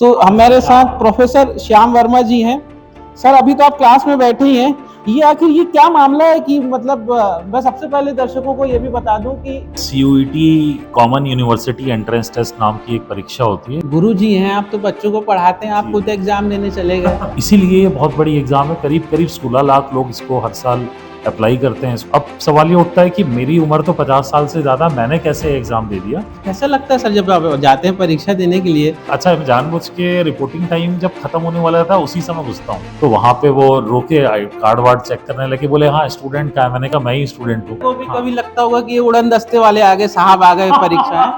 तो हमारे साथ प्रोफेसर श्याम वर्मा जी हैं। सर, अभी तो आप क्लास में बैठे ही हैं। ये आखिर ये क्या मामला है कि मतलब मैं सबसे पहले दर्शकों को ये भी बता दूं कि CUET common university entrance test नाम की एक परीक्षा होती है। गुरु जी हैं, आप तो बच्चों को पढ़ाते हैं, आप खुद एग्जाम देने चले गए। इसीलिए ये बहुत बड़ी एग्जाम है। करीब करीब 16 लाख लोग इसको हर साल अप्लाई करते हैं। अब सवाल ये उठता है कि मेरी उम्र तो 50 साल से ज्यादा, मैंने कैसे एग्जाम दे दिया। कैसा लगता है सर जब आप जाते हैं परीक्षा देने के लिए? अच्छा, मैं जानबूझ के रिपोर्टिंग टाइम जब खत्म होने वाला था उसी समय घुसता हूँ, तो वहां पे वो रोके कार्ड वार्ड चेक करने लगे, बोले हाँ स्टूडेंट का है। मैंने कहा मैं ही स्टूडेंट हूँ। तो भी कभी लगता होगा कि ये उड़न दस्ते वाले आ गए, साहब आ गए परीक्षा है।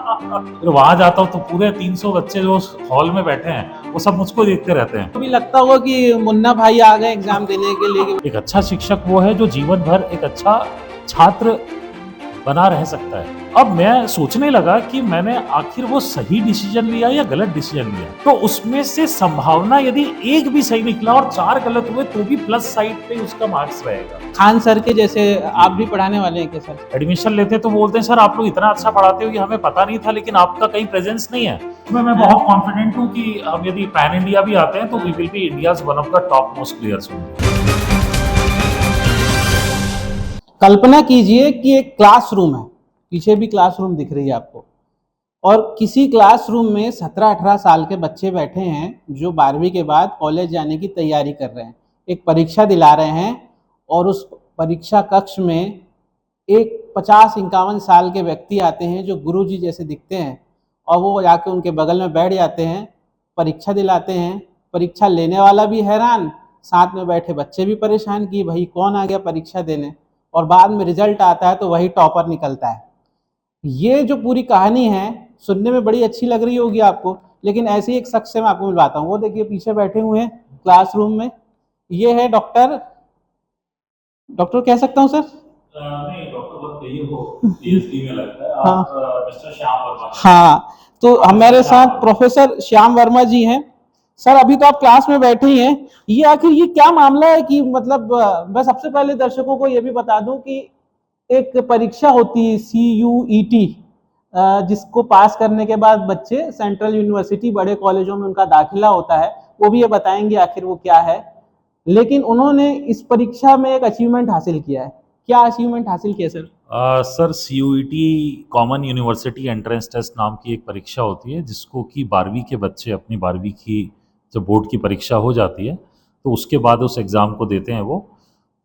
फिर वहां जाता हूँ तो पूरे 300 बच्चे जो हॉल में बैठे हैं वो सब मुझको देखते रहते हैं। कभी लगता होगा कि मुन्ना भाई आ गए एग्जाम देने के लिए। एक अच्छा शिक्षक वो है जो जीवन भर एक अच्छा छात्र बना रह सकता है। अब मैं सोचने लगा कि मैंने आखिर वो सही डिसीजन लिया या गलत डिसीजन लिया। तो उसमें से संभावना यदि एक भी सही निकला और 4 गलत हुए तो भी प्लस साइड पे उसका मार्क्स रहेगा। खान सर के जैसे आप भी पढ़ाने वाले हैं क्या सर? एडमिशन लेते तो बोलते हैं सर आप लोग इतना अच्छा पढ़ाते हो कि हमें पता नहीं था, लेकिन आपका कहीं प्रेजेंस नहीं है। इसमें मैं बहुत कॉन्फिडेंट हूँ कि हम यदि पैन इंडिया भी आते हैं तो we will be India's one of the top most players होंगे। कल्पना कीजिए कि एक क्लासरूम है, पीछे भी क्लासरूम दिख रही है आपको, और किसी क्लासरूम में 17-18 साल के बच्चे बैठे हैं जो 12वीं के बाद कॉलेज जाने की तैयारी कर रहे हैं, एक परीक्षा दिला रहे हैं। और उस परीक्षा कक्ष में एक 50-51 साल के व्यक्ति आते हैं जो गुरुजी जैसे दिखते हैं, और वो जाके उनके बगल में बैठ जाते हैं, परीक्षा दिलाते हैं। परीक्षा लेने वाला भी हैरान, साथ में बैठे बच्चे भी परेशान कि भाई कौन आ गया परीक्षा देने, और बाद में रिजल्ट आता है तो वही टॉपर निकलता है। ये जो पूरी कहानी है सुनने में बड़ी अच्छी लग रही होगी आपको, लेकिन ऐसे ही एक शख्स से मैं आपको मिलवाता हूँ। वो देखिए पीछे बैठे हुए हैं क्लासरूम में, ये है डॉक्टर कह सकता हूँ सर? नहीं डॉक्टर मत कहिए, वो PhD में लगता है। हाँ। आप मिस्टर श्याम वर्मा। हाँ, तो हमारे साथ प्रोफेसर श्याम वर्मा जी हैं। सर, अभी तो आप क्लास में बैठे ही हैं। ये आखिर ये क्या मामला है कि मतलब मैं सबसे पहले दर्शकों को ये भी बता दूं कि एक परीक्षा होती है CUET, जिसको पास करने के बाद बच्चे सेंट्रल यूनिवर्सिटी, बड़े कॉलेजों में उनका दाखिला होता है। वो भी ये बताएंगे आखिर वो क्या है। लेकिन उन्होंने इस परीक्षा में एक अचीवमेंट हासिल किया है। क्या अचीवमेंट हासिल किया sir? Sir CUET common university entrance test नाम की एक परीक्षा होती है, जिसको कि 12वीं के बच्चे अपनी 12वीं की जब बोर्ड की परीक्षा हो जाती है तो उसके बाद उस एग्ज़ाम को देते हैं वो।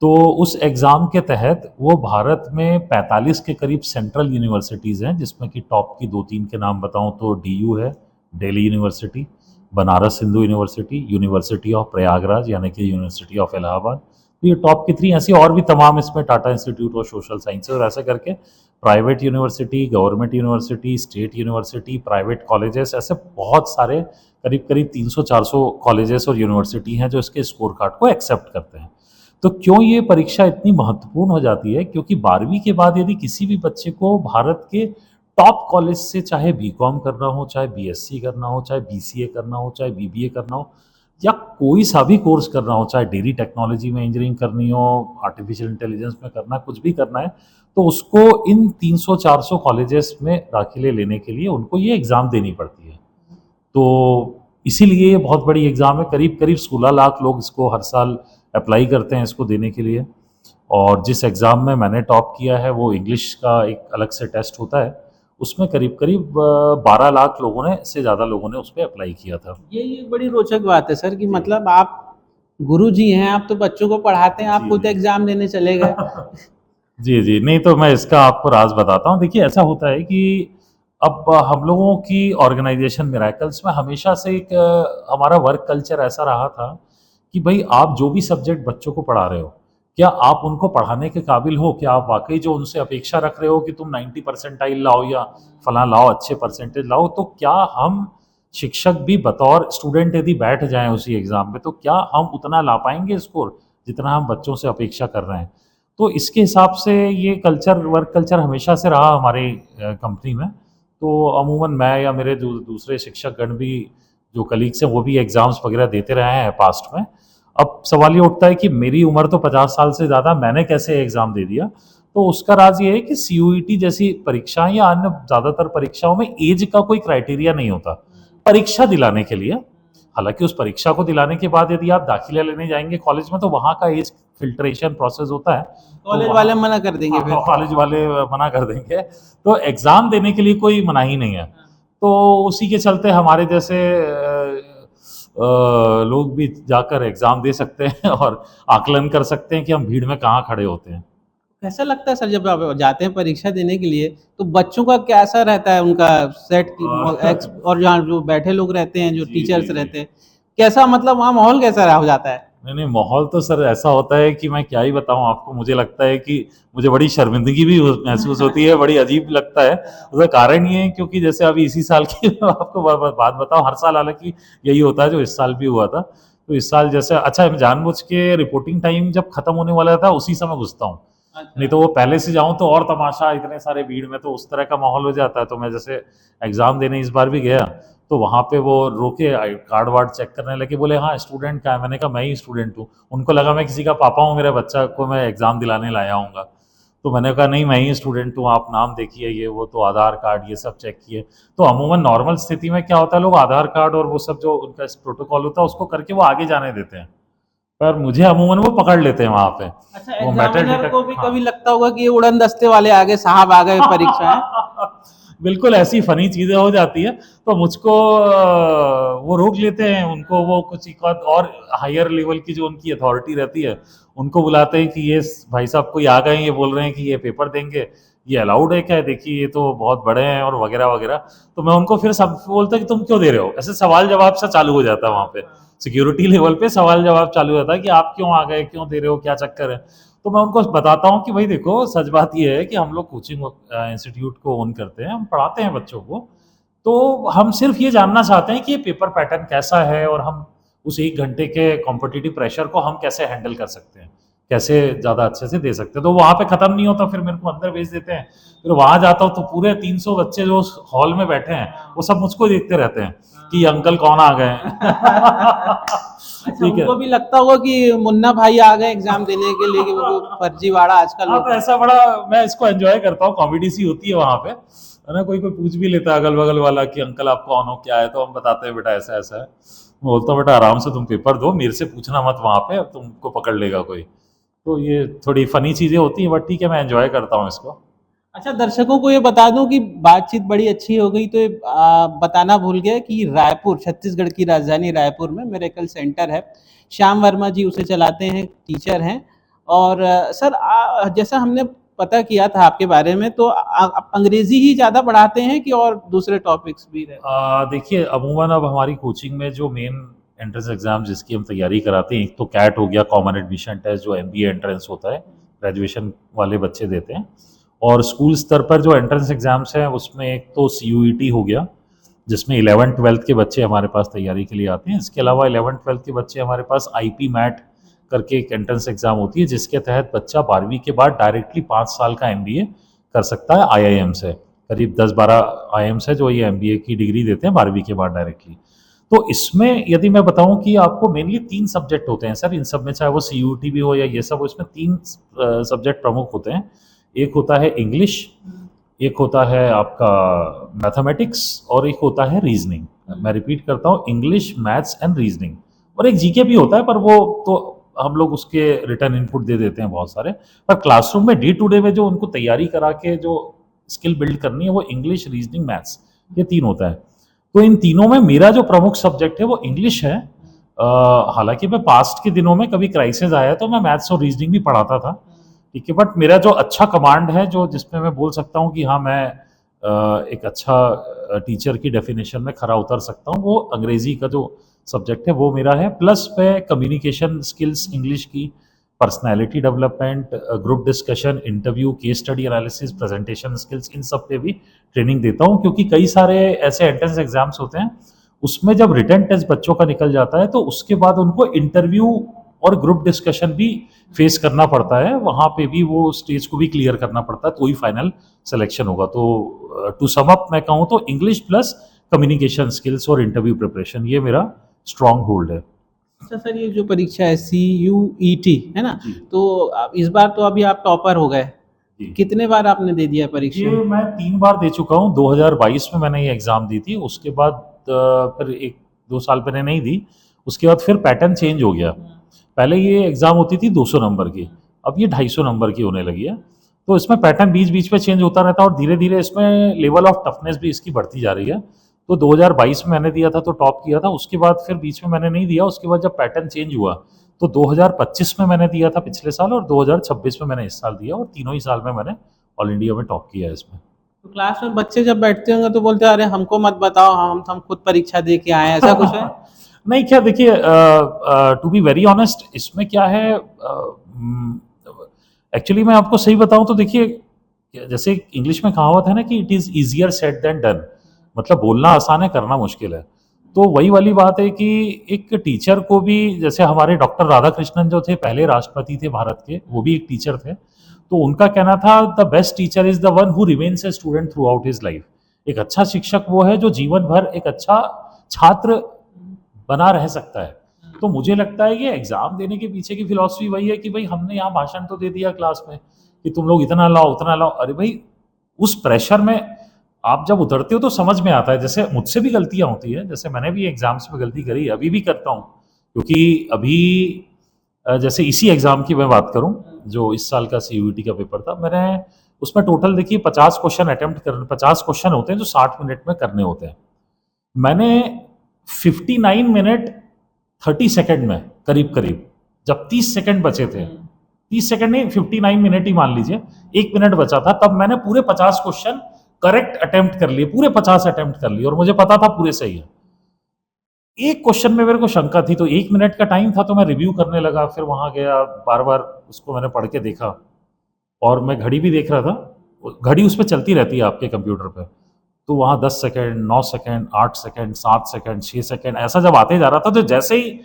तो उस एग्ज़ाम के तहत वो भारत में 45 के करीब सेंट्रल यूनिवर्सिटीज़ हैं, जिसमें कि टॉप की 2-3 के नाम बताऊं तो DU है, Delhi university, Banaras Hindu university, university of Prayagraj यानी कि यूनिवर्सिटी ऑफ इलाहाबाद। तो ये टॉप की 3 ऐसी और भी तमाम इसमें Tata institute of social sciences और ऐसे करके private university, government university, state university, private colleges, ऐसे बहुत सारे करीब करीब 300-400 कॉलेजेस और यूनिवर्सिटी हैं जो इसके स्कोर कार्ड को एक्सेप्ट करते हैं। तो क्यों ये परीक्षा इतनी महत्वपूर्ण हो जाती है? क्योंकि 12वीं के बाद यदि किसी भी बच्चे को भारत के टॉप कॉलेज से चाहे BCom करना हो, चाहे BSc करना हो, चाहे BCA करना हो, चाहे BBA करना हो, या कोई सा भी कोर्स करना हो, चाहे डेयरी टेक्नोलॉजी में इंजीनियरिंग करनी हो, आर्टिफिशियल इंटेलिजेंस में करना, कुछ भी करना है, तो उसको इन 300-400 कॉलेजेस में दाखिले लेने के लिए उनको ये एग्ज़ाम देनी पड़ती है। तो इसीलिए ये बहुत बड़ी एग्ज़ाम है। करीब करीब 16 लाख लोग इसको हर साल अप्लाई करते हैं इसको देने के लिए। और जिस एग्ज़ाम में मैंने टॉप किया है वो इंग्लिश का एक अलग से टेस्ट होता है, उसमें करीब करीब 12 लाख लोगों ने से ज़्यादा लोगों ने उस पर अप्लाई किया था। ये बड़ी रोचक बात है सर कि मतलब आप गुरु जी हैं, आप तो बच्चों को पढ़ाते हैं, आप खुद एग्जाम देने चले गए। जी जी, नहीं तो मैं इसका आपको राज बताता हूँ। देखिए ऐसा होता है कि अब हम लोगों की ऑर्गेनाइजेशन मिरेकल्स में हमेशा से एक हमारा वर्क कल्चर ऐसा रहा था कि भाई आप जो भी सब्जेक्ट बच्चों को पढ़ा रहे हो, क्या आप उनको पढ़ाने के काबिल हो? क्या आप वाकई जो उनसे अपेक्षा रख रहे हो कि तुम 90 परसेंटाइल लाओ या फला लाओ, अच्छे परसेंटेज लाओ, तो क्या हम शिक्षक भी बतौर स्टूडेंट यदि बैठ जाएं उसी एग्ज़ाम में तो क्या हम उतना ला पाएंगे स्कोर जितना हम बच्चों से अपेक्षा कर रहे हैं? तो इसके हिसाब से ये कल्चर, वर्क कल्चर हमेशा से रहा हमारे कंपनी में। तो अमूमन मैं या मेरे दूसरे शिक्षकगण भी जो कलीग्स हैं वो भी एग्ज़ाम्स वगैरह देते रहे हैं पास्ट में। अब सवाल ये उठता है कि मेरी उम्र तो 50 साल से ज़्यादा, मैंने कैसे एग्ज़ाम दे दिया? तो उसका राज ये है कि CUET जैसी परीक्षाएं या अन्य ज़्यादातर परीक्षाओं में एज का कोई क्राइटेरिया नहीं होता परीक्षा दिलाने के लिए। हालांकि उस परीक्षा को दिलाने के बाद यदि आप दाखिला लेने जाएंगे कॉलेज में तो वहाँ का एज फिल्ट्रेशन प्रोसेस होता है, तो कॉलेज वहाँ वाले मना कर देंगे फिर। कॉलेज वाले मना कर देंगे, तो एग्जाम देने के लिए कोई मनाही नहीं है। तो उसी के चलते हमारे जैसे लोग भी जाकर एग्जाम दे सकते हैं और आकलन कर सकते हैं कि हम भीड़ में कहाँ खड़े होते हैं। कैसा लगता है सर जब आप जाते हैं परीक्षा देने के लिए, तो बच्चों का कैसा रहता है उनका सेट और जहाँ जो बैठे लोग रहते हैं, जो जी, टीचर्स जी, जी। रहते हैं, कैसा मतलब वहाँ माहौल कैसा हो जाता है? नहीं नहीं, माहौल तो सर ऐसा होता है कि मैं क्या ही बताऊं आपको। मुझे लगता है कि मुझे बड़ी शर्मिंदगी भी महसूस होती है, बड़ी अजीब लगता है। उसका कारण ये है क्योंकि जैसे अभी इसी साल की मैं आपको बात बताऊं, हर साल हालांकि यही होता है, जो इस साल भी हुआ था। तो इस साल जैसे अच्छा मैं जानबूझ के रिपोर्टिंग टाइम जब खत्म होने वाला था उसी समय घुसता हूँ, नहीं तो वो पहले से जाऊं तो और तमाशा, इतने सारे भीड़ में तो उस तरह का माहौल हो जाता है। तो मैं जैसे एग्जाम देने इस बार भी गया तो वहाँ पे वो रोके कार्ड वार्ड चेक करने लगे, बोले हाँ स्टूडेंट का है। मैंने कहा मैं ही स्टूडेंट हूँ। उनको लगा मैं किसी का पापा हूँ, मेरे बच्चा को मैं एग्जाम दिलाने लाया हूँगा। तो मैंने कहा नहीं मैं ही स्टूडेंट हूँ, आप नाम देखिए ये वो, तो आधार कार्ड ये सब चेक किए। तो अमूमन नॉर्मल स्थिति में क्या होता है, लोग आधार कार्ड और वो सब जो उनका प्रोटोकॉल होता है उसको करके वो आगे जाने देते हैं, पर मुझे अमूमन वो पकड़ लेते हैं वहाँ पे। अच्छा, वो मेटल एग्जामिनर को भी डिटेक्ट, कभी लगता होगा कि ये उड़न दस्ते वाले आगे साहब आ गए परीक्षा है? बिल्कुल ऐसी फनी चीजें हो जाती है। तो मुझको वो रोक लेते हैं, उनको वो कुछ एक आध और हायर लेवल की जो उनकी अथॉरिटी रहती है उनको बुलाते हैं कि ये भाई साहब कोई आ गए हैं, ये बोल रहे हैं कि ये पेपर देंगे, ये अलाउड है क्या, देखिए ये तो बहुत बड़े हैं और वगैरह वगैरह। तो मैं उनको फिर सब बोलता कि तुम क्यों दे रहे हो, ऐसे सवाल जवाब सा चालू हो जाता है वहाँ पे, सिक्योरिटी लेवल पे सवाल जवाब चालू होता है कि आप क्यों आ गए, क्यों दे रहे हो, क्या चक्कर है। तो मैं उनको बताता हूँ कि भाई देखो सच बात ये है कि हम लोग कोचिंग इंस्टीट्यूट को ओन करते हैं, हम पढ़ाते हैं बच्चों को, तो हम सिर्फ ये जानना चाहते हैं कि ये पेपर पैटर्न कैसा है और हम उस 1 घंटे के कॉम्पिटिटिव प्रेशर को हम कैसे हैंडल कर सकते हैं, कैसे ज़्यादा अच्छे से दे सकते हैं। तो वहाँ पे ख़त्म नहीं होता, फिर मेरे को अंदर भेज देते हैं। फिर वहाँ जाता हूँ तो पूरे 300 बच्चे जो हॉल में बैठे हैं वो सब मुझको देखते रहते हैं कि अंकल कौन आ गए हैं। अच्छा, ठीक है। उनको भी लगता होगा कि मुन्ना भाई आ गए एग्जाम देने के लिए, कि वो फर्जीवाड़ा आजकल हाँ, तो ऐसा बड़ा मैं इसको एंजॉय करता हूँ, कॉमेडी सी होती है वहाँ पे, है ना। कोई कोई पूछ भी लेता है अगल बगल वाला कि अंकल आप कौन हो, क्या है, तो हम बताते हैं बेटा ऐसा ऐसा है। मैं बोलता हूँ बेटा आराम से तुम पेपर दो, मेरे से पूछना मत वहाँ पे, तुमको पकड़ लेगा कोई। तो ये थोड़ी फनी चीजें होती हैं, बट ठीक है मैं एंजॉय करता हूँ इसको। अच्छा, दर्शकों को ये बता दूं कि बातचीत बड़ी अच्छी हो गई, तो ये बताना भूल गया कि रायपुर, छत्तीसगढ़ की राजधानी रायपुर में मेरेकल सेंटर है। श्याम वर्मा जी उसे चलाते हैं, टीचर हैं। और सर जैसा हमने पता किया था आपके बारे में, तो आप अंग्रेजी ही ज़्यादा पढ़ाते हैं कि और दूसरे टॉपिक्स भी रहते हैं? देखिए अमूमन अब हमारी कोचिंग में जो मेन एंट्रेंस एग्जाम जिसकी हम तैयारी कराते हैं, एक तो कैट हो गया, कॉमन एडमिशन टेस्ट जो एमबीए एंट्रेंस होता है, ग्रेजुएशन वाले बच्चे देते हैं। और स्कूल स्तर पर जो एंट्रेंस एग्जाम्स हैं उसमें एक तो सीयूईटी हो गया, जिसमें 11th-12th के बच्चे हमारे पास तैयारी के लिए आते हैं। इसके अलावा 11th-12th के बच्चे हमारे पास आईपी मैट करके एक एंट्रेंस एग्जाम होती है, जिसके तहत बच्चा 12वीं के बाद डायरेक्टली 5 साल का एमबीए कर सकता है आईआईएम से। करीब 10-12 आईआईएम्स है जो ये एमबीए की डिग्री देते हैं 12वीं के बाद डायरेक्टली। तो इसमें यदि मैं बताऊं कि आपको मेनली 3 सब्जेक्ट होते हैं सर इन सब में, चाहे वो सीयूटी भी हो या ये सब हो, इसमें 3 सब्जेक्ट प्रमुख होते हैं। एक होता है इंग्लिश, एक होता है आपका मैथमेटिक्स, और एक होता है रीजनिंग। मैं रिपीट करता हूँ, इंग्लिश, मैथ्स एंड रीजनिंग। और एक जीके भी होता है, पर वो तो हम लोग उसके रिटर्न इनपुट दे देते हैं बहुत सारे। पर क्लासरूम में डे टू डे में जो उनको तैयारी करा के जो स्किल बिल्ड करनी है वो इंग्लिश, रीजनिंग, मैथ्स, ये 3 होता है। तो इन तीनों में मेरा जो प्रमुख सब्जेक्ट है वो इंग्लिश है। हालांकि मैं पास्ट के दिनों में कभी क्राइसिस आया तो मैं मैथ्स और रीजनिंग भी पढ़ाता था, ठीक है। बट मेरा जो अच्छा कमांड है, जो जिसमें मैं बोल सकता हूँ कि हाँ मैं एक अच्छा टीचर की डेफिनेशन में खरा उतर सकता हूँ, वो अंग्रेजी का जो सब्जेक्ट है वो मेरा है। प्लस मैं कम्युनिकेशन स्किल्स इंग्लिश की, personality development, group discussion, interview, case study analysis, presentation skills, इन सब पे भी ट्रेनिंग देता हूँ। क्योंकि कई सारे ऐसे एंट्रेंस एग्जाम्स होते हैं उसमें जब रिटन टेस्ट बच्चों का निकल जाता है तो उसके बाद उनको इंटरव्यू और ग्रुप डिस्कशन भी फेस करना पड़ता है, वहाँ पे भी वो स्टेज को भी क्लियर करना पड़ता है, तो ही फाइनल सिलेक्शन होगा। तो टू सम अप मैं कहूँ तो इंग्लिश प्लस कम्युनिकेशन स्किल्स और इंटरव्यू प्रिपरेशन, ये मेरा स्ट्रॉन्ग होल्ड है। अच्छा सर, ये जो परीक्षा है CUET है ना, जी। तो इस बार तो अभी आप टॉपर हो गए, जी। कितने बार आपने दे दिया ये परीक्षा? मैं 3 बार दे चुका हूँ। 2022 में मैंने ये एग्ज़ाम दी थी, उसके बाद फिर एक 2 साल मैंने नहीं दी। उसके बाद फिर पैटर्न चेंज हो गया। पहले ये एग्ज़ाम होती थी 200 नंबर की, अब ये 250 नंबर की होने लगी है। तो इसमें पैटर्न बीच बीच में चेंज होता रहता है और धीरे धीरे इसमें लेवल ऑफ टफनेस भी इसकी बढ़ती जा रही है। तो 2022 में मैंने दिया था तो टॉप किया था, उसके बाद फिर बीच में मैंने नहीं दिया। उसके बाद जब पैटर्न चेंज हुआ तो 2025 में मैंने दिया था पिछले साल, और 2026 में मैंने इस साल दिया, और तीनों ही साल में मैंने ऑल इंडिया में टॉप किया है इसमें। तो क्लास में बच्चे जब बैठते होंगे तो बोलते हैं अरे हमको मत बताओ, हम खुद परीक्षा दे के आए हैं, ऐसा कुछ है? नहीं, क्या देखिए, टू बी वेरी ऑनेस्ट, इसमें क्या है, एक्चुअली मैं आपको सही बताऊं तो देखिए, जैसे इंग्लिश में कहावत है ना कि it is easier said than done, मतलब बोलना आसान है, करना मुश्किल है। तो वही वाली बात है कि एक टीचर को भी, जैसे हमारे डॉक्टर राधाकृष्णन जो थे, पहले राष्ट्रपति थे भारत के, वो भी एक टीचर थे। तो उनका कहना था the best teacher is the one who remains a student through out his life. एक अच्छा शिक्षक वो है जो जीवन भर एक अच्छा छात्र बना रह सकता है। तो मुझे लगता है कि एग्जाम देने के पीछे की फिलॉसफी वही है कि भाई हमने यहाँ भाषण तो दे दिया क्लास में कि तुम लोग इतना लाओ उतना लाओ, अरे भाई उस प्रेशर में आप जब उतरते हो तो समझ में आता है। जैसे मुझसे भी गलतियां होती है, जैसे मैंने भी एग्जाम्स में गलती करी, अभी भी करता हूँ, क्योंकि अभी जैसे इसी एग्जाम की मैं बात करूं, जो इस साल का CUET का पेपर था, मैंने उसमें टोटल देखिए 50 क्वेश्चन अटेम्प्ट कर, 50 क्वेश्चन होते हैं जो 60 मिनट में करने होते हैं। मैंने 59 मिनट 30 सेकंड में करीब करीब, जब 30 सेकंड बचे थे, 30 सेकंड नहीं, 59 मिनट ही मान लीजिए, 1 मिनट बचा था, तब मैंने पूरे 50 क्वेश्चन करेक्ट अटेम्प्ट कर लिए, पूरे 50 अटेम्प्ट कर लिए, और मुझे पता था पूरे सही है। एक क्वेश्चन में मेरे को शंका थी, तो 1 मिनट का टाइम था, तो मैं रिव्यू करने लगा, फिर वहां गया, बार बार उसको मैंने पढ़ के देखा, और मैं घड़ी भी देख रहा था, घड़ी उस पर चलती रहती है आपके कंप्यूटर पे। तो वहाँ 10 second, 9 second, 8 second, 7 second, 6 second, ऐसा जब आते जा रहा था, तो जैसे ही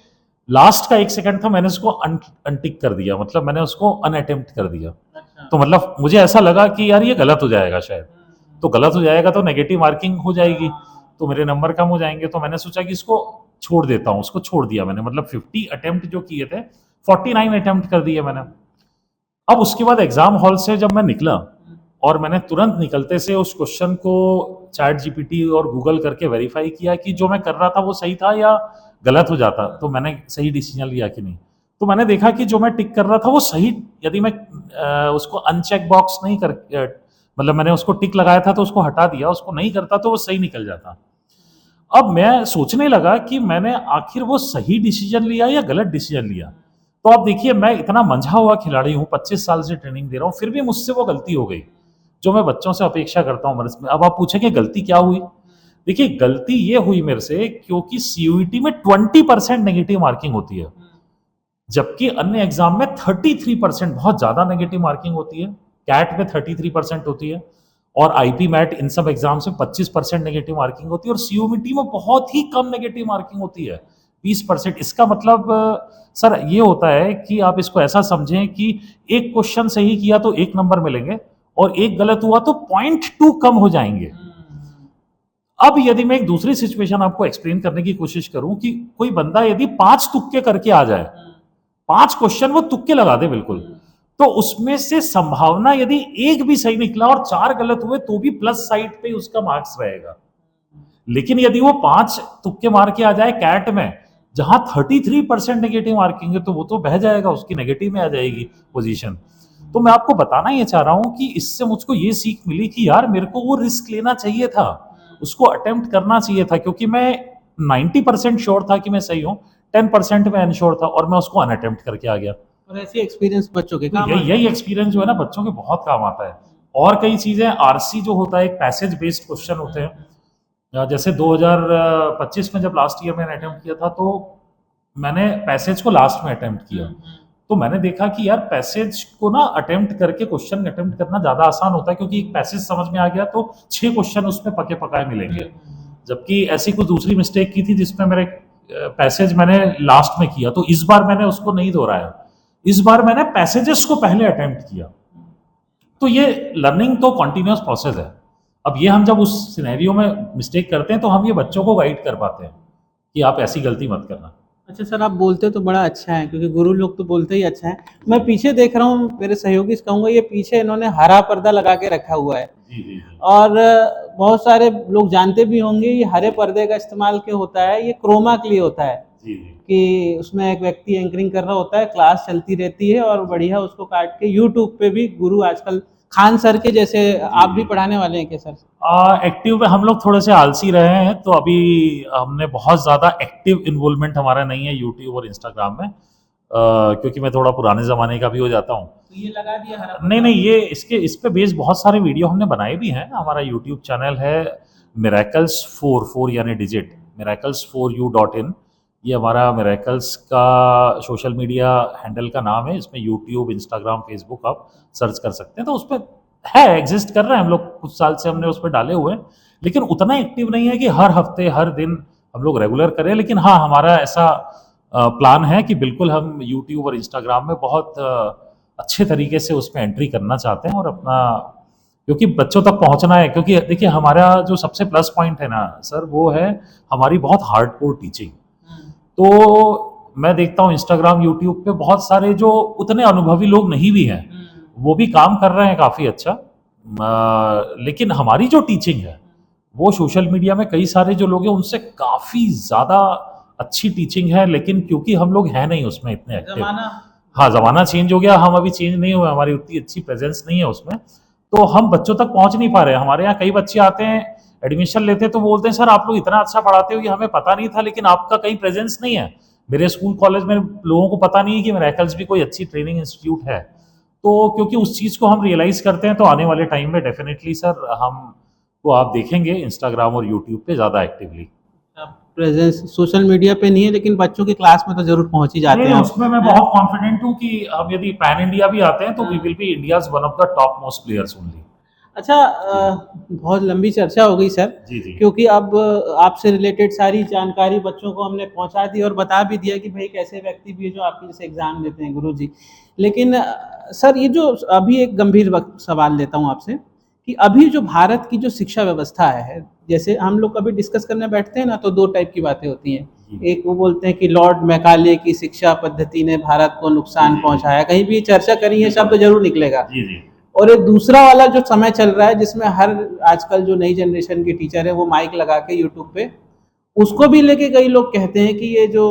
लास्ट का 1 सेकेंड था, मैंने उसको अनटिक कर दिया, मतलब मैंने उसको अनअटेम्प्ट कर दिया। तो मतलब मुझे ऐसा लगा कि यार ये गलत हो जाएगा शायद, तो गलत हो जाएगा तो नेगेटिव मार्किंग हो जाएगी, तो मेरे नंबर कम हो जाएंगे। तो मैंने सोचा कि इसको छोड़ देता हूँ, उसको छोड़ दिया मैंने, मतलब 50 अटेम्प्ट जो किए थे 49 अटेम्प्ट कर दिए मैंने। अब उसके बाद एग्जाम हॉल से जब मैं निकला, और मैंने तुरंत निकलते से उस क्वेश्चन को चैट GPT और गूगल करके वेरीफाई किया कि जो मैं कर रहा था वो सही था या गलत हो जाता, तो मैंने सही डिसीजन लिया कि नहीं। तो मैंने देखा कि जो मैं टिक कर रहा था वो सही, यदि मैं उसको अनचेक बॉक्स नहीं कर, मतलब मैंने उसको टिक लगाया था तो उसको हटा दिया, उसको नहीं करता तो वो सही निकल जाता। अब मैं सोचने लगा कि मैंने आखिर वो सही डिसीजन लिया या गलत डिसीजन लिया। तो अब देखिए, मैं इतना मंझा हुआ खिलाड़ी हूँ, 25 साल से ट्रेनिंग दे रहा हूँ, फिर भी मुझसे वो गलती हो गई जो मैं बच्चों से अपेक्षा करता हूँ मर्स में। अब आप पूछेंगे गलती क्या हुई? देखिए, गलती ये हुई मेरे से क्योंकि CUET में 20% नेगेटिव मार्किंग होती है, जबकि अन्य एग्जाम में 33% बहुत ज्यादा नेगेटिव मार्किंग होती है। कैट में 33% होती है, और IP मैट इन सब एग्जाम से 25% नेगेटिव मार्किंग होती है, और CUET में बहुत ही कम नेगेटिव मार्किंग होती है, 20%। इसका मतलब सर ये होता है कि आप इसको ऐसा समझें कि एक क्वेश्चन सही किया तो 1 नंबर मिलेंगे, और एक गलत हुआ तो 0.2 कम हो जाएंगे। अब यदि मैं एक दूसरी सिचुएशन आपको एक्सप्लेन करने की कोशिश करूं कि कोई बंदा यदि 5 तुक्के करके आ जाए, 5 क्वेश्चन वो तुक्के लगा दे बिल्कुल, तो उसमें से संभावना यदि एक भी सही निकला और 4 गलत हुए तो भी प्लस साइड पे उसका मार्क्स रहेगा। लेकिन यदि वो 5 तुक्के मार के आ जाए कैट में, जहां 33% नेगेटिव मार्किंग है, तो वो तो बह जाएगा, उसकी नेगेटिव में आ जाएगी पोजीशन। तो मैं आपको बताना ये चाह रहा हूं कि इससे मुझको ये सीख मिली कि यार मेरे को वो रिस्क लेना चाहिए था, उसको अटेम्प्ट करना चाहिए था, क्योंकि मैं 90% श्योर था कि मैं सही हूं, 10% में अनश्योर था, और मैं उसको अनअटेम्प्ट करके आ गया। और ऐसी एक्सपीरियंस बच्चों के काम यही एक्सपीरियंस जो है ना बच्चों के बहुत काम आता है। और कई चीजें, RC जो होता है, एक पैसेज बेस्ड क्वेश्चन होते हैं। जैसे 2025 में जब लास्ट ईयर मैंने अटेम्प्ट किया था, तो मैंने पैसेज को लास्ट में अटेम्प्ट किया। तो मैंने देखा कि यार पैसेज को ना अटेम्प्ट करके क्वेश्चन अटेम्प्ट करना ज्यादा आसान होता है, क्योंकि एक पैसेज समझ में आ गया तो 6 क्वेश्चन उसमें पके पकाए मिलेंगे। जबकि ऐसी कुछ दूसरी मिस्टेक की थी जिसमें मेरे पैसेज मैंने लास्ट में किया, तो इस बार मैंने उसको नहीं दोहराया, इस बार मैंने पैसेजेस को पहले अटेम्प्ट किया। तो ये लर्निंग तो कॉन्टिन्यूस प्रोसेस है। अब ये हम जब उस सिनेरियो में मिस्टेक करते हैं तो हम ये बच्चों को गाइड कर पाते हैं कि आप ऐसी गलती मत करना। अच्छा सर, आप बोलते तो बड़ा अच्छा है, क्योंकि गुरु लोग तो बोलते ही अच्छा है। मैं पीछे देख रहा हूँ, मेरे सहयोगी से कहूँगा, ये पीछे इन्होंने हरा पर्दा लगा के रखा हुआ है। जी जी जी और बहुत सारे लोग जानते भी होंगे, ये हरे पर्दे का इस्तेमाल क्यों होता है। ये क्रोमा के लिए होता है जी जी कि उसमें एक व्यक्ति एंकरिंग कर रहा होता है, क्लास चलती रहती है और बढ़िया उसको काट के यूट्यूब पे भी गुरु आजकल खान सर के जैसे जी आप भी जी पढ़ाने वाले हैं क्या सर? एक्टिव में हम लोग थोड़े से आलसी रहे हैं, तो अभी हमने बहुत ज़्यादा एक्टिव इन्वॉल्वमेंट हमारा नहीं है यूट्यूब और इंस्टाग्राम में, क्योंकि मैं थोड़ा पुराने ज़माने का भी हो जाता हूँ। तो ये लगा दिया हरा नहीं पर्दा नहीं, आपने? ये इस पे बेस्ड बहुत सारे वीडियो हमने बनाए भी हैं। हमारा यूट्यूब चैनल है मिरेकल्स फोर यानी डिजिट miracles4u.in। ये हमारा मिरेकल्स का सोशल मीडिया हैंडल का नाम है। इसमें यूट्यूब, इंस्टाग्राम, फेसबुक आप सर्च कर सकते हैं, तो उस पर है, एग्जिस्ट कर रहे हैं हम लोग। कुछ साल से हमने उस पर डाले हुए हैं, लेकिन उतना एक्टिव नहीं है कि हर हफ्ते हर दिन हम लोग रेगुलर करें। लेकिन हाँ, हमारा ऐसा प्लान है कि बिल्कुल हम यूट्यूब और इंस्टाग्राम में बहुत अच्छे तरीके से उसमें एंट्री करना चाहते हैं और अपना, क्योंकि बच्चों तक पहुंचना है। क्योंकि देखिए, हमारा जो सबसे प्लस पॉइंट है ना सर, वो है हमारी बहुत हार्डकोर टीचिंग। तो मैं देखता हूँ इंस्टाग्राम, यूट्यूब पे बहुत सारे जो उतने अनुभवी लोग नहीं भी हैं, वो भी काम कर रहे हैं काफ़ी अच्छा। लेकिन हमारी जो टीचिंग है, वो सोशल मीडिया में कई सारे जो लोग हैं उनसे काफ़ी ज़्यादा अच्छी टीचिंग है। लेकिन क्योंकि हम लोग हैं नहीं उसमें इतने एक्टिव, जमाना हाँ ज़माना चेंज हो गया, हम अभी चेंज नहीं हुए, हमारी उतनी अच्छी प्रेजेंस नहीं है उसमें, तो हम बच्चों तक पहुंच नहीं पा रहे हैं। हमारे यहाँ कई बच्चे आते हैं, एडमिशन लेते हैं, तो बोलते हैं सर आप लोग इतना अच्छा पढ़ाते हो, ये हमें पता नहीं था, लेकिन आपका कहीं प्रेजेंस नहीं है। मेरे स्कूल कॉलेज में लोगों को पता नहीं है कि मिरेकल्स भी कोई अच्छी ट्रेनिंग इंस्टीट्यूट है। तो क्योंकि उस चीज़ को हम रियलाइज़ करते हैं, तो आने वाले टाइम में डेफिनेटली सर हम को आप देखेंगे इंस्टाग्राम और यूट्यूब पे ज़्यादा एक्टिवली। प्रेजेंस सोशल मीडिया पे नहीं है, लेकिन बच्चों की क्लास में तो जरूर पहुंच ही जाते नहीं हैं नहीं, आप। उसमें मैं बहुत कॉन्फिडेंट हूँ कि हम यदि पैन इंडिया भी आते हैं तो we will be India's one of the top most players only. अच्छा, बहुत लंबी चर्चा हो गई सर, जी जी क्योंकि अब आपसे रिलेटेड सारी जानकारी बच्चों को हमने पहुंचा दी और बता भी दिया कि भाई कैसे व्यक्ति भी है जो आपके जैसे एग्जाम देते हैं गुरु जी। लेकिन सर, ये जो अभी एक गंभीर सवाल लेता हूं आपसे कि अभी जो भारत की जो शिक्षा व्यवस्था है, जैसे हम लोग कभी डिस्कस करने बैठते हैं ना, तो दो टाइप की बातें होती हैं। जी एक वो बोलते हैं कि लॉर्ड मैकाले की शिक्षा पद्धति ने भारत को नुकसान जी पहुंचाया, कहीं भी चर्चा करी है शब्द जरूर निकलेगा। जी जी और एक दूसरा वाला जो समय चल रहा है, जिसमें हर आजकल जो नई जनरेशन के टीचर है वो माइक लगा के यूट्यूब पे उसको भी लेके कई लोग कहते हैं कि ये जो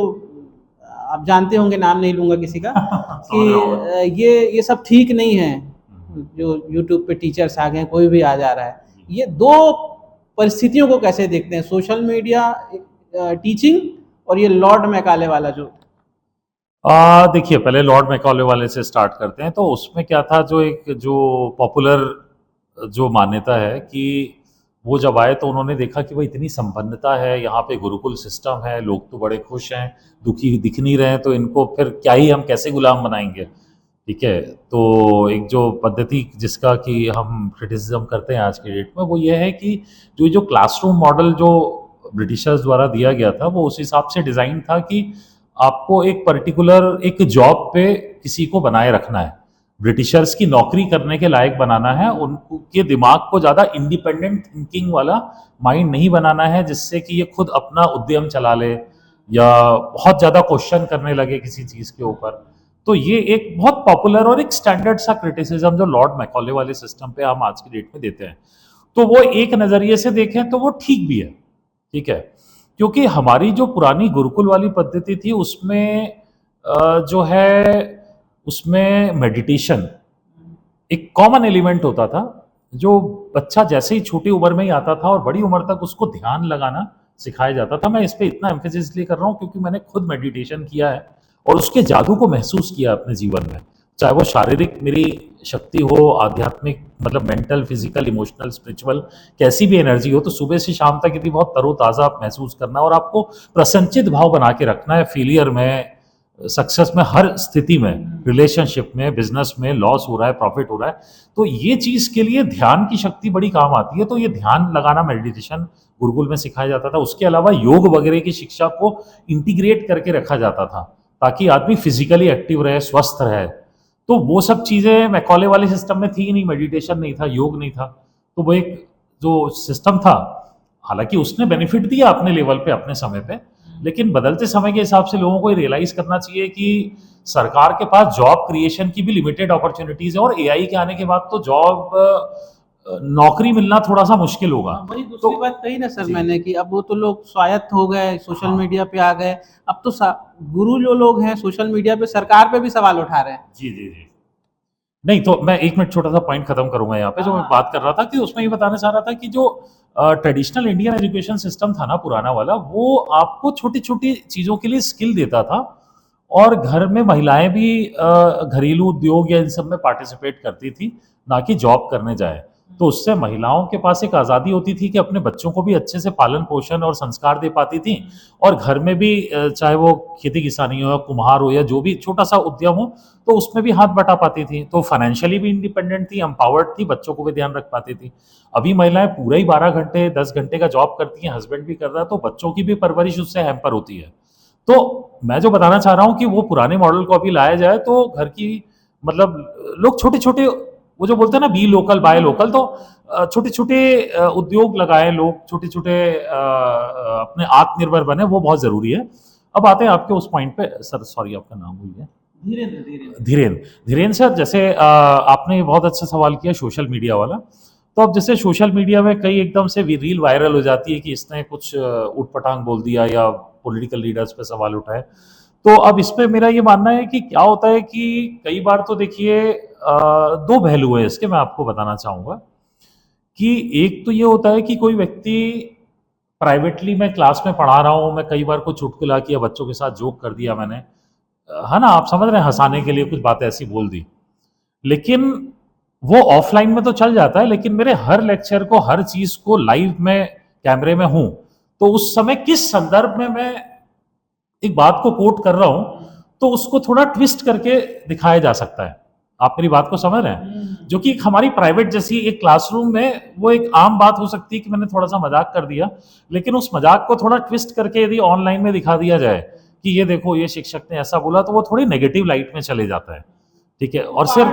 आप जानते होंगे, नाम नहीं लूंगा किसी का, कि समझ रहा हूँ मैं। ये सब ठीक नहीं है। जो यूट्यूब पे टीचर्स आ गए, कोई भी आ जा रहा है, ये दो परिस्थितियों को कैसे देखते हैं, सोशल मीडिया टीचिंग और ये लॉर्ड मैकाले वाला जो। देखिए, पहले लॉर्ड मैकॉले वाले से स्टार्ट करते हैं। तो उसमें क्या था, जो एक जो पॉपुलर जो मान्यता है कि वो जब आए तो उन्होंने देखा कि भाई इतनी संपन्नता है यहाँ पे, गुरुकुल सिस्टम है, लोग तो बड़े खुश हैं, दुखी दिख नहीं रहे हैं, तो इनको फिर क्या ही हम कैसे गुलाम बनाएंगे। ठीक है, तो एक जो पद्धति जिसका कि हम क्रिटिसिज्म करते हैं आज के डेट में, वो ये है कि जो क्लासरूम मॉडल जो ब्रिटिशर्स द्वारा दिया गया था, वो उस हिसाब से डिज़ाइन था कि आपको एक पर्टिकुलर एक जॉब पे किसी को बनाए रखना है, ब्रिटिशर्स की नौकरी करने के लायक बनाना है, उनके दिमाग को ज़्यादा इंडिपेंडेंट थिंकिंग वाला माइंड नहीं बनाना है, जिससे कि ये खुद अपना उद्यम चला ले या बहुत ज़्यादा क्वेश्चन करने लगे किसी चीज़ के ऊपर। तो ये एक बहुत पॉपुलर और एक स्टैंडर्ड सा क्रिटिसिज्म जो लॉर्ड मैकॉले वाले सिस्टम पे हम आज की डेट में देते हैं, तो वो एक नज़रिए से देखें तो वो ठीक भी है। ठीक है, क्योंकि हमारी जो पुरानी गुरुकुल वाली पद्धति थी उसमें जो है उसमें मेडिटेशन एक कॉमन एलिमेंट होता था, जो बच्चा जैसे ही छोटी उम्र में ही आता था और बड़ी उम्र तक उसको ध्यान लगाना सिखाया जाता था। मैं इस पे इतना एम्फेसिस इसलिए कर रहा हूँ क्योंकि मैंने खुद मेडिटेशन किया है और उसके जादू को महसूस किया अपने जीवन में, चाहे वो शारीरिक मेरी शक्ति हो, आध्यात्मिक मतलब मेंटल, फिजिकल, इमोशनल, स्पिरिचुअल, कैसी भी एनर्जी हो, तो सुबह से शाम तक यदि बहुत तरोताज़ा आप महसूस करना और आपको प्रसन्नचित भाव बना के रखना है, फेलियर में, सक्सेस में, हर स्थिति में, रिलेशनशिप में, बिजनेस में, लॉस हो रहा है, प्रॉफिट हो रहा है, तो ये चीज़ के लिए ध्यान की शक्ति बड़ी काम आती है। तो ये ध्यान लगाना मेडिटेशन गुरुकुल में सिखाया जाता था। उसके अलावा योग वगैरह की शिक्षा को इंटीग्रेट करके रखा जाता था ताकि आदमी फिजिकली एक्टिव रहे, स्वस्थ रहे। तो वो सब चीज़ें मैकॉले वाले सिस्टम में थी ही नहीं, मेडिटेशन नहीं था, योग नहीं था। तो वो एक जो सिस्टम था, हालांकि उसने बेनिफिट दिया अपने लेवल पे, अपने समय पे, लेकिन बदलते समय के हिसाब से लोगों को रियलाइज करना चाहिए कि सरकार के पास जॉब क्रिएशन की भी लिमिटेड अपॉर्चुनिटीज है, और एआई के आने के बाद तो जॉब नौकरी मिलना थोड़ा सा मुश्किल होगा। वही दूसरी बात कही ना सर जी। मैंने कि अब वो तो लोग स्वायत्त हो गए, सोशल हाँ। मीडिया पे आ गए। अब तो गुरु जो लोग हैं सोशल मीडिया पे सरकार पे भी सवाल उठा रहे हैं। जी जी जी। नहीं तो मैं 1 मिनट छोटा सा पॉइंट खत्म करूंगा यहाँ पे, जो मैं बात कर रहा था कि उसमें ये बताना चाह रहा था कि जो ट्रेडिशनल इंडियन एजुकेशन सिस्टम था ना पुराना वाला, वो आपको छोटी छोटी चीजों के लिए स्किल देता था, और घर में महिलाएं भी घरेलू उद्योग या इन सब में पार्टिसिपेट करती थी, ना कि जॉब करने जाए। तो उससे महिलाओं के पास एक आज़ादी होती थी कि अपने बच्चों को भी अच्छे से पालन पोषण और संस्कार दे पाती थी, और घर में भी चाहे वो खेती किसानी हो या कुम्हार हो या जो भी छोटा सा उद्यम हो, तो उसमें भी हाथ बटा पाती थी। तो फाइनेंशियली भी इंडिपेंडेंट थी, एम्पावर्ड थी, बच्चों को भी ध्यान रख पाती थी। अभी महिलाएं पूरा ही 12 घंटे 10 घंटे का जॉब करती हैं, हस्बैंड भी कर रहा है, तो बच्चों की भी परवरिश उससे हैम्पर होती है। तो मैं जो बताना चाह रहा हूँ कि वो पुराने मॉडल को अभी लाया जाए तो घर की मतलब लोग छोटे छोटे, वो जो बोलते हैं ना बी लोकल बाय लोकल, तो छोटे छोटे उद्योग लगाए लोग, छोटे छोटे अपने आत्मनिर्भर बने, वो बहुत जरूरी है। अब आते हैं आपके उस पॉइंट पे, सर सॉरी आपका नाम भूल गया। धीरेन्द्र। धीरेन्द्र सर, जैसे आपने बहुत अच्छा सवाल किया सोशल मीडिया वाला। तो अब जैसे सोशल मीडिया में कई एकदम से रील वायरल हो जाती है कि इसने कुछ उटपटांग बोल दिया या पॉलिटिकल लीडर्स पे सवाल उठाए। तो अब इस पे मेरा ये मानना है कि क्या होता है कि कई बार तो देखिए दो पहलू है इसके, मैं आपको बताना चाहूँगा कि एक तो ये होता है कि कोई व्यक्ति प्राइवेटली, मैं क्लास में पढ़ा रहा हूँ, मैं कई बार कुछ चुटकुला किया, बच्चों के साथ जोक कर दिया मैंने, है ना, आप समझ रहे हैं, हंसाने के लिए कुछ बातें ऐसी बोल दी, लेकिन वो ऑफलाइन में तो चल जाता है, लेकिन मेरे हर लेक्चर को, हर चीज को लाइव में कैमरे में हूं, तो उस समय किस संदर्भ में मैं एक बात को कोट कर रहा हूं, तो उसको थोड़ा ट्विस्ट करके दिखाया जा सकता है। आप मेरी बात को समझ रहे हैं, जो कि हमारी प्राइवेट जैसी एक क्लासरूम में वो एक आम बात हो सकती है कि मैंने थोड़ा सा मजाक कर दिया, लेकिन उस मजाक को थोड़ा ट्विस्ट करके यदि ऑनलाइन में दिखा दिया जाए कि ये देखो ये शिक्षक ने ऐसा बोला, तो वो थोड़ी नेगेटिव लाइट में चले जाता है। ठीक है, और सिर्फ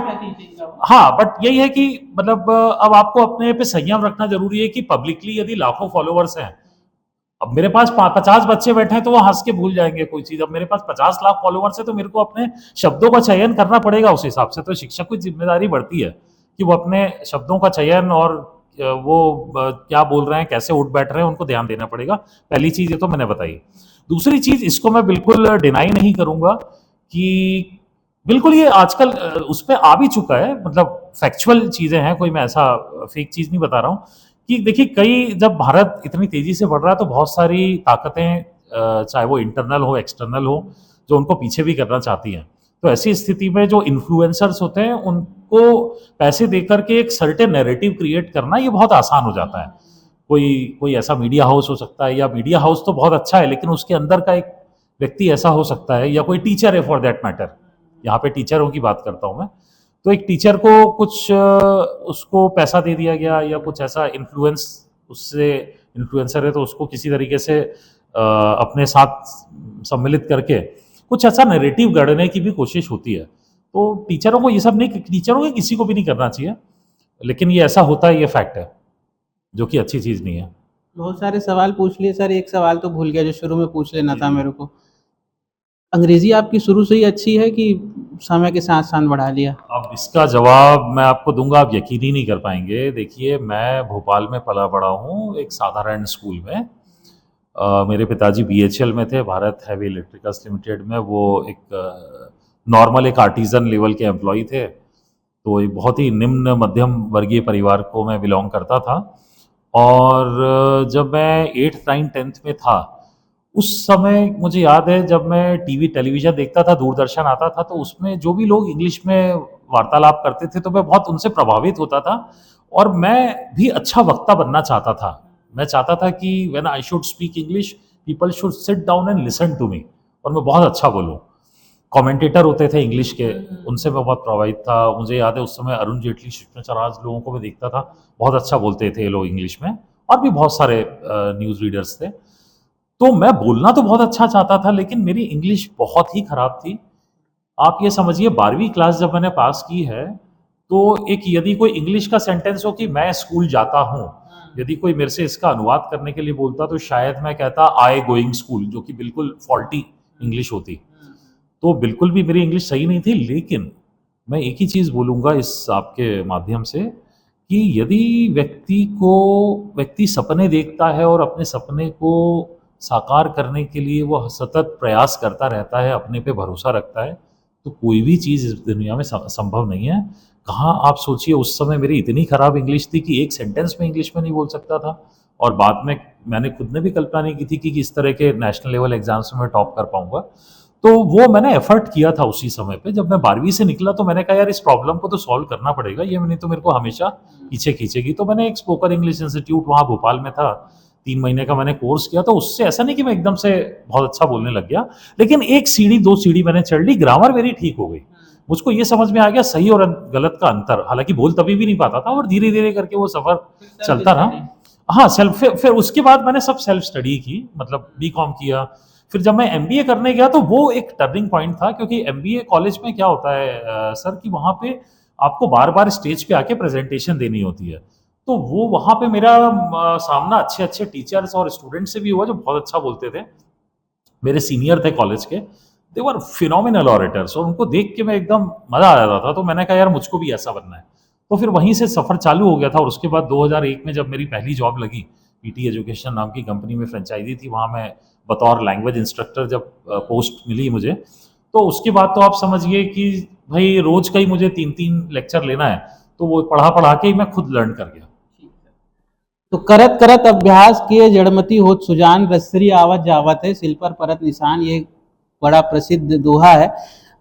हाँ, बट यही है कि मतलब अब आपको अपने पे संयम रखना जरूरी है कि पब्लिकली यदि लाखों फॉलोअर्स हैं, अब मेरे पास 50 बच्चे बैठे हैं तो वो हंस के भूल जाएंगे कोई चीज, अब मेरे पास 50 लाख फॉलोअर्स है तो मेरे को अपने शब्दों का चयन करना पड़ेगा उस हिसाब से। तो शिक्षक की जिम्मेदारी बढ़ती है कि वो अपने शब्दों का चयन और वो क्या बोल रहे हैं, कैसे उठ बैठ रहे हैं, उनको ध्यान देना पड़ेगा। पहली चीज ये तो मैंने बताई। दूसरी चीज, इसको मैं बिल्कुल डिनाई नहीं करूंगा कि बिल्कुल ये आजकल उस पर आ भी चुका है, मतलब फैक्चुअल चीजें हैं, कोई मैं ऐसा फेक चीज नहीं बता रहा हूँ कि देखिए, कई जब भारत इतनी तेजी से बढ़ रहा है तो बहुत सारी ताकतें, चाहे वो इंटरनल हो एक्सटर्नल हो, जो उनको पीछे भी करना चाहती हैं। तो ऐसी स्थिति में जो इन्फ्लुएंसर्स होते हैं उनको पैसे देकर के एक सर्टेन नैरेटिव क्रिएट करना ये बहुत आसान हो जाता है। कोई कोई ऐसा मीडिया हाउस हो सकता है, या मीडिया हाउस तो बहुत अच्छा है लेकिन उसके अंदर का एक व्यक्ति ऐसा हो सकता है, या कोई टीचर है फॉर दैट मैटर, यहाँ पे टीचरों की बात करता हूँ मैं, तो एक टीचर को कुछ उसको पैसा दे दिया गया, या कुछ ऐसा इन्फ्लुएंस, उससे इन्फ्लुएंसर है तो उसको किसी तरीके से अपने साथ सम्मिलित करके कुछ ऐसा नैरेटिव गढ़ने की भी कोशिश होती है। तो टीचरों को ये सब नहीं, टीचरों को किसी को भी नहीं करना चाहिए, लेकिन ये ऐसा होता है, ये फैक्ट है, जो कि अच्छी चीज़ नहीं है। बहुत सारे सवाल पूछ लिए सर, एक सवाल तो भूल गया जो शुरू में पूछ लेना था जी। मेरे को। अंग्रेजी आपकी शुरू से ही अच्छी है कि समय के साथ साथ बढ़ा लिया? अब इसका जवाब मैं आपको दूंगा, आप यकीन ही नहीं कर पाएंगे। देखिए, मैं भोपाल में पला बड़ा हूँ, एक साधारण स्कूल में। मेरे पिताजी बीएचएल में थे, भारत हैवी इलेक्ट्रिकल्स लिमिटेड में, वो एक नॉर्मल एक आर्टिजन लेवल के एम्प्लॉय थे। तो एक बहुत ही निम्न मध्यम वर्गीय परिवार को मैं बिलोंग करता था। और जब मैं 8th 9th 10th में था, उस समय मुझे याद है जब मैं टेलीविज़न देखता था, दूरदर्शन आता था, तो उसमें जो भी लोग इंग्लिश में वार्तालाप करते थे तो मैं बहुत उनसे प्रभावित होता था, और मैं भी अच्छा वक्ता बनना चाहता था। मैं चाहता था कि when I should speak English, people should sit down and listen to me, और मैं बहुत अच्छा बोलूँ। कमेंटेटर होते थे इंग्लिश के, उनसे मैं बहुत प्रभावित था। मुझे याद है उस समय अरुण जेटली, सुषमा स्वराज, लोगों को मैं देखता था, बहुत अच्छा बोलते थे ये लोग इंग्लिश में, और भी बहुत सारे न्यूज़ रीडर्स थे। तो मैं बोलना तो बहुत अच्छा चाहता था, लेकिन मेरी इंग्लिश बहुत ही खराब थी। आप ये समझिए, 12वीं क्लास जब मैंने पास की है, तो एक यदि कोई इंग्लिश का सेंटेंस हो कि मैं स्कूल जाता हूँ, यदि कोई मेरे से इसका अनुवाद करने के लिए बोलता तो शायद मैं कहता आई गोइंग स्कूल, जो कि बिल्कुल फॉल्टी इंग्लिश होती। तो बिल्कुल भी मेरी इंग्लिश सही नहीं थी। लेकिन मैं एक ही चीज़ बोलूँगा इस आपके माध्यम से कि यदि व्यक्ति सपने देखता है और अपने सपने को साकार करने के लिए वो सतत प्रयास करता रहता है, अपने पे भरोसा रखता है, तो कोई भी चीज़ इस दुनिया में संभव नहीं है। कहाँ आप सोचिए, उस समय मेरी इतनी खराब इंग्लिश थी कि एक सेंटेंस में इंग्लिश में नहीं बोल सकता था, और बाद में मैंने खुद ने भी कल्पना नहीं की थी कि इस तरह के नेशनल लेवल एग्जाम्स में मैं टॉप कर पाऊंगा। तो वो मैंने एफर्ट किया था उसी समय पे। जब मैं 12वीं से निकला तो मैंने कहा यार इस प्रॉब्लम को तो सॉल्व करना पड़ेगा, ये नहीं तो मेरे को हमेशा पीछे खींचेगी। तो मैंने एक स्पोकन इंग्लिश इंस्टीट्यूट वहाँ भोपाल में था, 3 महीने का मैंने कोर्स किया। तो उससे ऐसा नहीं कि मैं एकदम से बहुत अच्छा बोलने लग गया, लेकिन 1 सीढ़ी 2 सीढ़ी मैंने चढ़ ली, ग्रामर मेरी ठीक हो गई। मुझको ये समझ में आ गया सही और गलत का अंतर। हालांकि बोल तभी भी नहीं पाता था, और धीरे धीरे करके वो सफर चलता रहा। हाँ, फिर उसके बाद मैंने सब सेल्फ स्टडी की, मतलब बीकॉम किया। फिर जब मैं एमबीए करने गया तो वो एक टर्निंग पॉइंट था, क्योंकि एमबीए कॉलेज में क्या होता है सर कि वहाँ पे आपको बार बार स्टेज पे आके प्रेजेंटेशन देनी होती है। तो वो वहाँ पे मेरा सामना अच्छे अच्छे टीचर्स और स्टूडेंट से भी हुआ जो बहुत अच्छा बोलते थे। मेरे सीनियर थे कॉलेज के, दे वर फिनोमिनल ऑरेटर्स, और उनको देख के मैं एकदम मजा आ जाता था। तो मैंने कहा यार मुझको भी ऐसा बनना है। तो फिर वहीं से सफर चालू हो गया था। और उसके बाद 2001 में जब मेरी पहली जॉब लगी, पीटी एजुकेशन नाम की कंपनी में, फ्रेंचाइजी थी, वहाँ मैं बतौर लैंग्वेज इंस्ट्रक्टर जब पोस्ट मिली मुझे, तो उसके बाद तो आप समझिए कि भाई रोज का ही मुझे 3-3 लेक्चर लेना है। तो वो पढ़ा पढ़ा के ही मैं खुद लर्न कर गया। तो करत करत अभ्यास किए जड़मती होत सुजान, रसरी आवत जावत है सिल पर परत निशान, ये बड़ा प्रसिद्ध दोहा है।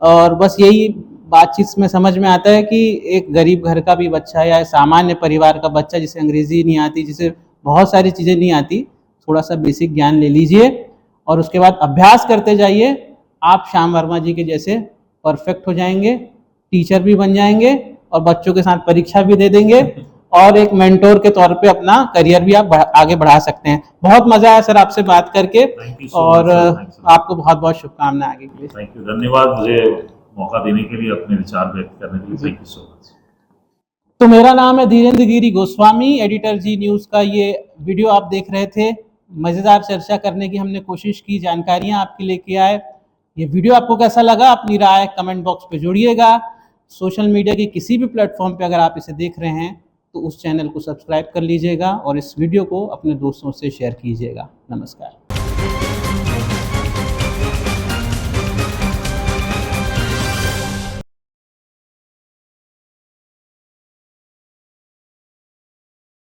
और बस यही बातचीत में समझ में आता है कि एक गरीब घर का भी बच्चा या सामान्य परिवार का बच्चा जिसे अंग्रेजी नहीं आती, जिसे बहुत सारी चीज़ें नहीं आती, थोड़ा सा बेसिक ज्ञान ले लीजिए और उसके बाद अभ्यास करते जाइए। आप श्याम वर्मा जी के जैसे परफेक्ट हो जाएंगे, टीचर भी बन जाएंगे और बच्चों के साथ परीक्षा भी दे देंगे, और एक मेंटोर के तौर पे अपना करियर भी आप आगे बढ़ा सकते हैं। बहुत मजा आया सर आपसे बात करके, और आपको बहुत बहुत शुभकामनाएं आगे के लिए। थैंक यू, धन्यवाद मुझे मौका देने के लिए, अपने विचार व्यक्त करने के लिए। Thank you so much. तो मेरा नाम है धीरेन्द्र गिरी गोस्वामी, एडिटर जी न्यूज़ का। ये वीडियो आप देख रहे थे, मज़ेदार चर्चा करने की हमने कोशिश की, जानकारियां आपके लेके आए। ये वीडियो आपको कैसा लगा, अपनी राय कमेंट बॉक्स पे जोड़िएगा। सोशल मीडिया के किसी भी प्लेटफॉर्म पे अगर आप इसे देख रहे हैं तो उस चैनल को सब्सक्राइब कर लीजिएगा और इस वीडियो को अपने दोस्तों से शेयर कीजिएगा। नमस्कार।